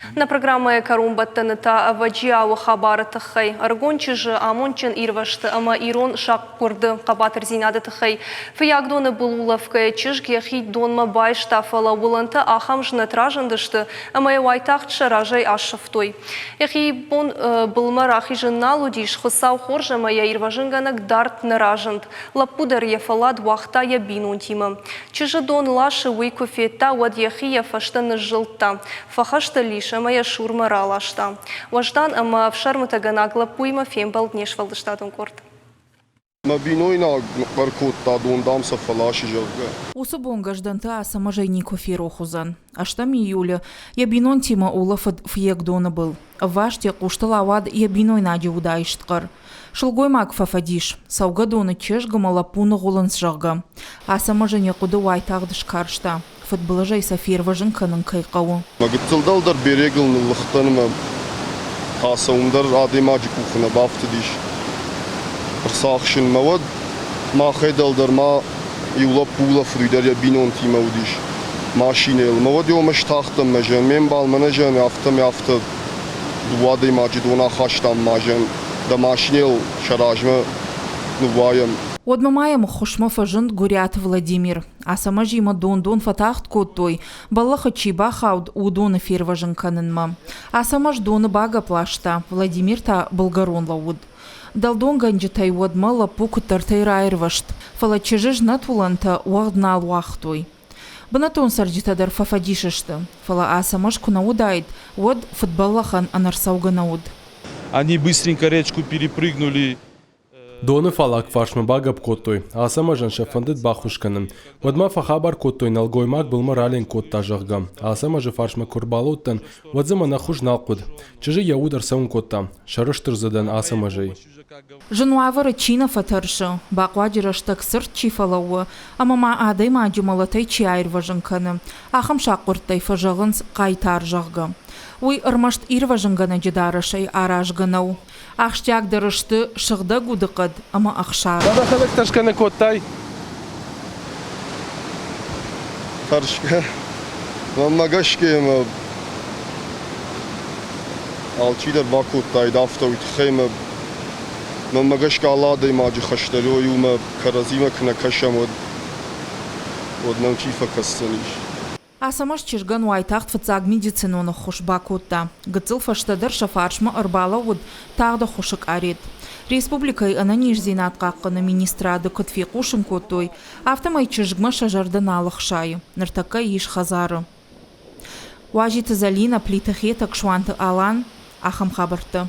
На программе Карумбаттаныта Ваджиау хабары тахай. Аргончыжы Амончин ирвашты, ама Ирон шак курды кабатыр зинады тахай. Фиягдоны булулавкая чыжге хит донма байшта фала уланты ахам жны тражындышты, ама евайтахтшы ражай ашшафтой. Эхи бон булмар ахи жынналу диш хысау хоржа мая ирважынганак дарт наражынд. Лапудар ефалад вахта ябинун тима. Чыжы дон лашы уйкуфета вад ехия фаштаны жылта. Фахашта лиш моя шурма ралашта. Важдан ама в шармата ганагла пуйма фембал днешвал штатун корт. Мабинойна паркотта дондам сафалаши жавга. Усубон гажданта саможейнику фирохузан. Аштам июля ябинон тима улафад фиегдона был. Ваште кушталавад ябиной нади удайшткар. Шылгой мак фафадиш. Саугадоны чешгама лапуна гулан сжага. А саможейня куды вайтагдыш каршта. Футболажай сафир важын канын кайқауы. Магыттылдалдар берегілні лықтаныма қасауымдар адемаджи кухына бафты диш. Пырсақшын мавад махайдалдар ма юлап пула фрүйдар я бинон тима удиш. Машинел мавад йомаш тахтым мәжен. Мен бал мәне жен яфтым яфты дуады маджи дона хаштам мажен. Да машинел шаражмы нуваям. Одмамаем хушма фажынд гурят Владимир. А сама жима дон фатахт коттой. Баллаха чиба хауд удон эфир важын канынма. А сама ж доны бага плашта. Владимир та болгарон лауд. Далдон ганджитай одма лапу кутартай райрвашт. Фала чежиж натуланта уагднал уахтой. Банатон сарджитадар фафадишашты. Фала а сама ж кунаудайд. Вот футболахан анарсауга науд. Они быстренько речку перепрыгнули. Доны фалак фашма багаб коттой, а сама жанша фандыт бахушканым. Водма фахабар коттой налгоймак был морален котта жаггам, а сама же фашма курбалоттан, водзама нахуж налкуд. Чижи яудар саун котта, шарыштыр задан а сама жей. Жануавара чина фатаршы, бақвадираштак сырт чифалауы, амама адай маджи малатай чиайр важынканы, ахам шақурттай фажағынс қайтар жағға. Уй ырмашт ир важынганы жидарышай аражғынау. Ахштяк дарышты шыгда гудықыд, ама ақшар. Баба халак ташканы коттай. Таршка. Мамагашке ма алчидар бакоттай дафта уйтхайма. Мамагашка алладай маджи хаштаро юма каразима кна кашам од научифа кастаниш. А самаш чижган уайтахт фацаг медициноны хуш бакотта. Гыцыл фаштадар шафаршма ырбала уд тағда хушык арет. Республикай ананиш зинат қаққыны министрады күтфи қушын коттой. Автомай чижгма шажардан алық шайы. Ныртакка еш хазары. Уажиты залина плитахетак шуанты алан ахам хабырты.